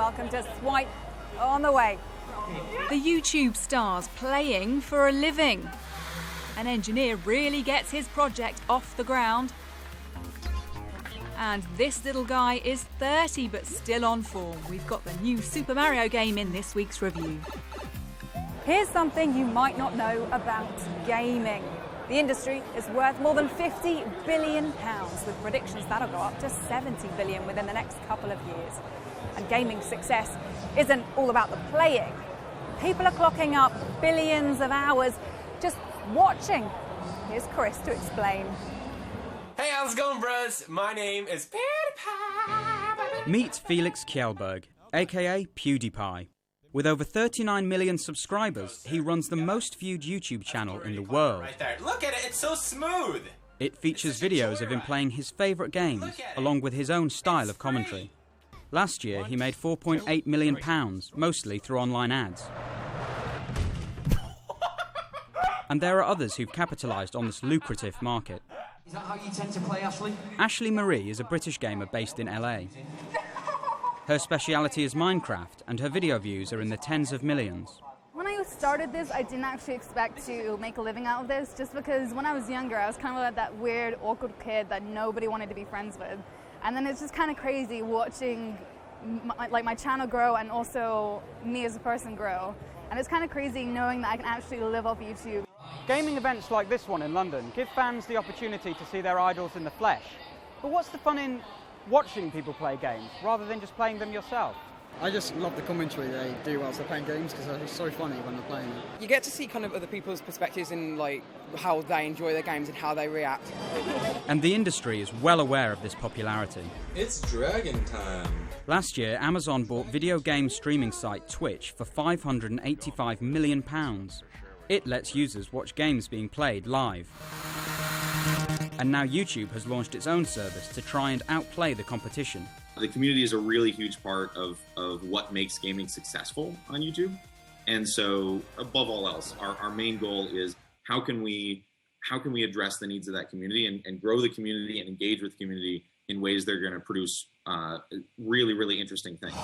welcome to Swipe on the way. The YouTube star's playing for a living. An engineer really gets his project off the ground. And this little guy is 30 but still on form. We've got the new Super Mario game in this week's review. Here's something you might not know about gaming. The industry is worth more than £50 billion, with predictions that'll go up to £70 billion within the next couple of years. And gaming success isn't all about the playing. People are clocking up billions of hours just watching. Here's Chris to explain. Hey, how's it going, bros? My name is PewDiePie. Meet Felix Kjellberg, aka PewDiePie. With over 39 million subscribers, he runs the most viewed YouTube channel in the world. Right there. Look at it, it's so smooth. It features videos of him playing his favourite games, along with his own style of commentary. Last year, he made £4.8 million, mostly through online ads. And there are others who've capitalised on this lucrative market. Is that how you tend to play, Ashley? Ashley Marie is a British gamer based in LA. Her speciality is Minecraft, and her video views are in the tens of millions. When I started this, I didn't actually expect to make a living out of this, just because when I was younger, I was kind of like that weird, awkward kid that nobody wanted to be friends with. And then it's just kind of crazy watching my channel grow and also me as a person grow. And it's kind of crazy knowing that I can actually live off YouTube. Gaming events like this one in London give fans the opportunity to see their idols in the flesh. But what's the fun in watching people play games, rather than just playing them yourself? I just love the commentary they do whilst they're playing games, because it's so funny when they're playing it. You get to see kind of other people's perspectives and like how they enjoy their games and how they react. And the industry is well aware of this popularity. It's Dragon time. Last year, Amazon bought video game streaming site Twitch for £585 million. It lets users watch games being played live. And now YouTube has launched its own service to try and outplay the competition. The community is a really huge part of what makes gaming successful on YouTube. And so, above all else, our main goal is how can we address the needs of that community and grow the community and engage with the community in ways that are going to produce really, really interesting things.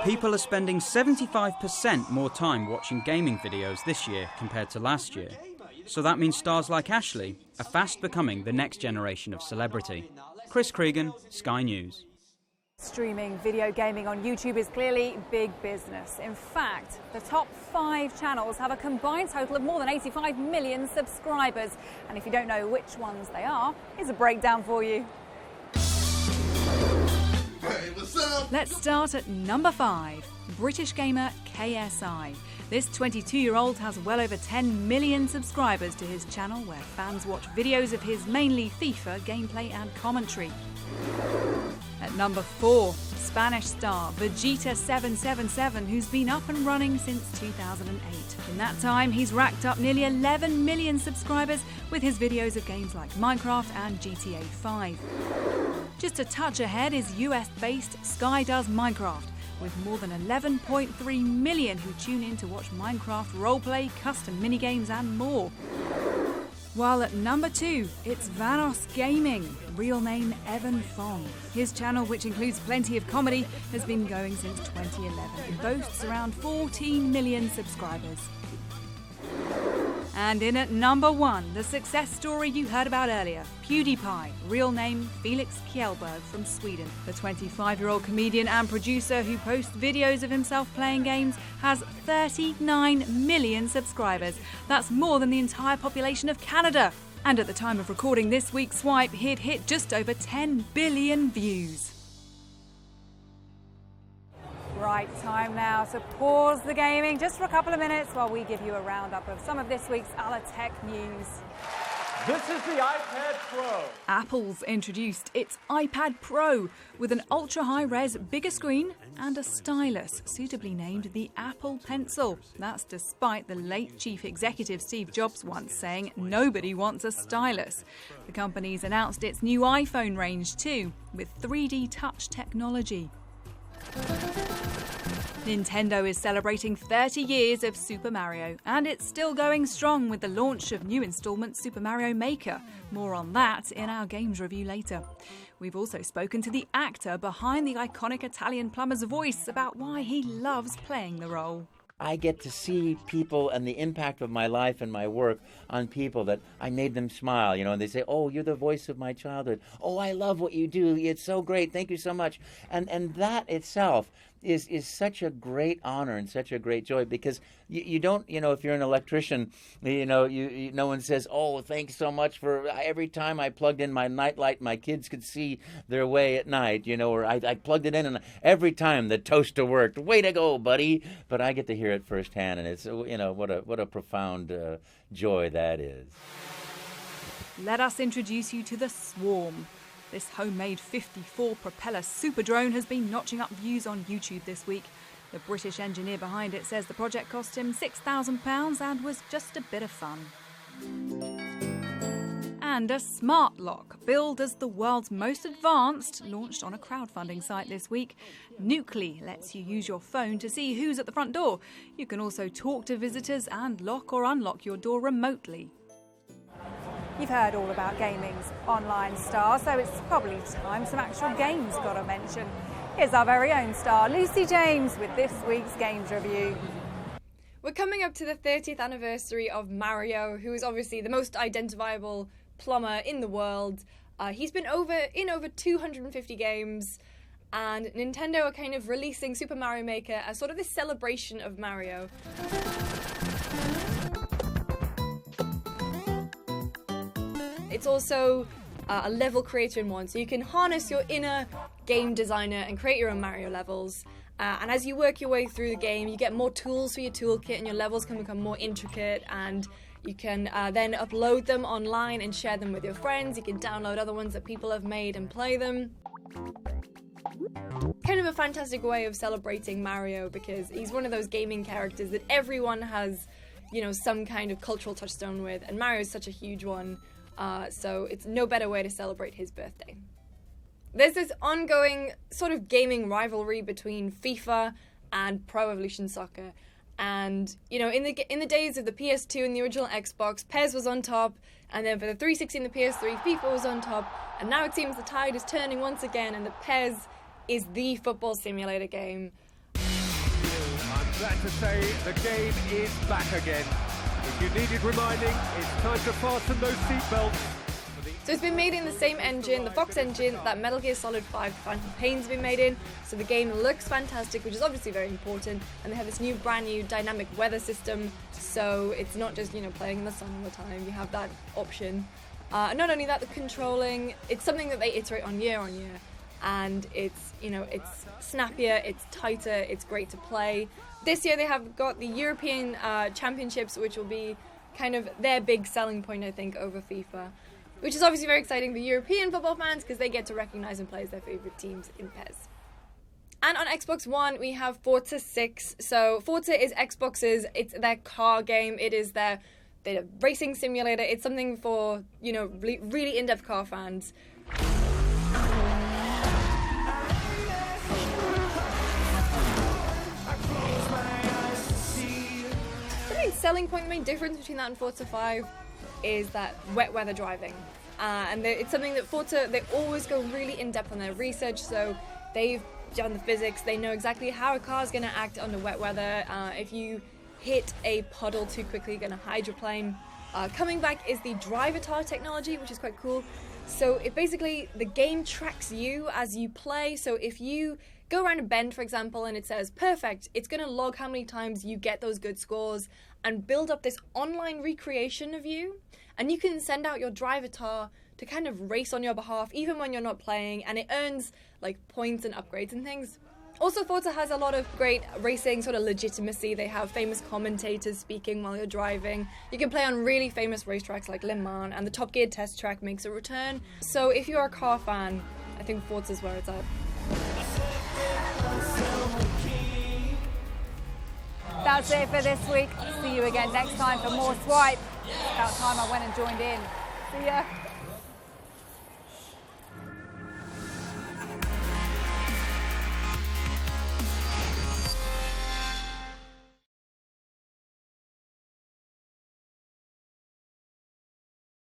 People are spending 75% more time watching gaming videos this year compared to last year. So that means stars like Ashley are fast becoming the next generation of celebrity. Chris Cregan, Sky News. Streaming video gaming on YouTube is clearly big business. In fact, the top 5 channels have a combined total of more than 85 million subscribers. And if you don't know which ones they are, here's a breakdown for you. Hey, what's up? Let's start at number 5, British gamer KSI. This 22-year-old has well over 10 million subscribers to his channel, where fans watch videos of his mainly FIFA gameplay and commentary. At number 4, Spanish star Vegeta777, who's been up and running since 2008. In that time, he's racked up nearly 11 million subscribers with his videos of games like Minecraft and GTA 5. Just a touch ahead is US-based Sky Does Minecraft, with more than 11.3 million who tune in to watch Minecraft roleplay, custom minigames and more. While at number 2, it's Vanoss Gaming, real name Evan Fong. His channel, which includes plenty of comedy, has been going since 2011 and boasts around 14 million subscribers. And in at number 1, the success story you heard about earlier, PewDiePie, real name Felix Kjellberg from Sweden. The 25-year-old comedian and producer who posts videos of himself playing games has 39 million subscribers. That's more than the entire population of Canada. And at the time of recording this week's Swipe, he'd hit just over 10 billion views. Right, time now to pause the gaming just for a couple of minutes while we give you a roundup of some of this week's Ala Tech news. This is the iPad Pro. Apple's introduced its iPad Pro with an ultra-high-res bigger screen and a stylus suitably named the Apple Pencil. That's despite the late chief executive Steve Jobs once saying nobody wants a stylus. The company's announced its new iPhone range too, with 3D touch technology. Nintendo is celebrating 30 years of Super Mario, and it's still going strong with the launch of new installment Super Mario Maker. More on that in our games review later. We've also spoken to the actor behind the iconic Italian plumber's voice about why he loves playing the role. I get to see people and the impact of my life and my work on people, that I made them smile, and they say, oh, you're the voice of my childhood. Oh, I love what you do. It's so great. Thank you so much. And that itself is such a great honor and such a great joy, because you don't, if you're an electrician, no one says, oh, thanks so much for every time I plugged in my nightlight, my kids could see their way at night, or I plugged it in and every time the toaster worked. Way to go, buddy. But I get to hear it firsthand, and it's, what a profound joy that is. Let us introduce you to the Swarm. This homemade 54-propeller super drone has been notching up views on YouTube this week. The British engineer behind it says the project cost him £6,000 and was just a bit of fun. And a smart lock, billed as the world's most advanced, launched on a crowdfunding site this week. Nucly lets you use your phone to see who's at the front door. You can also talk to visitors and lock or unlock your door remotely. You've heard all about gaming's online star, so it's probably time some actual games got a mention. Here's our very own star, Lucy James, with this week's games review. We're coming up to the 30th anniversary of Mario, who is obviously the most identifiable plumber in the world. He's been in over 250 games, and Nintendo are kind of releasing Super Mario Maker as sort of this celebration of Mario. It's also a level creator in one, so you can harness your inner game designer and create your own Mario levels. And as you work your way through the game, you get more tools for your toolkit, and your levels can become more intricate, and you can then upload them online and share them with your friends. You can download other ones that people have made and play them. Kind of a fantastic way of celebrating Mario, because he's one of those gaming characters that everyone has, some kind of cultural touchstone with, and Mario is such a huge one. So it's no better way to celebrate his birthday. There's this ongoing sort of gaming rivalry between FIFA and Pro Evolution Soccer. And, in the days of the PS2 and the original Xbox, PES was on top, and then for the 360 and the PS3, FIFA was on top, and now it seems the tide is turning once again, and the PES is the football simulator game. I'm glad to say the game is back again. If you needed reminding, it's time to fasten those seatbelts. So it's been made in the same engine, the Fox engine, that Metal Gear Solid 5 Phantom Pain's been made in, so the game looks fantastic, which is obviously very important, and they have this brand new dynamic weather system, so it's not just, playing in the sun all the time, you have that option. Not only that, the controlling, it's something that they iterate on year, and it's, it's snappier, it's tighter, it's great to play. This year they have got the European Championships, which will be kind of their big selling point, I think, over FIFA. Which is obviously very exciting for European football fans, because they get to recognise and play as their favourite teams in PES. And on Xbox One, we have Forza 6. So Forza is Xbox's, it's their car game, it is their racing simulator, it's something for, really in-depth car fans. Selling point, the main difference between that and Forza 5 is that wet weather driving. And it's something that Forza, they always go really in-depth on their research, so they've done the physics, they know exactly how a car is going to act under wet weather. If you hit a puddle too quickly, you're going to hydroplane. Coming back is the Drivatar technology, which is quite cool. So it basically, the game tracks you as you play, so if you go around a bend, for example, and it says perfect, it's going to log how many times you get those good scores and build up this online recreation of you. And you can send out your Drivatar to kind of race on your behalf, even when you're not playing, and it earns points and upgrades and things. Also, Forza has a lot of great racing sort of legitimacy. They have famous commentators speaking while you're driving. You can play on really famous racetracks like Le Mans, and the Top Gear test track makes a return. So if you're a car fan, I think Forza's where it's at. That's it for this week. See you again next time for more Swipe. It's about time I went and joined in. See ya.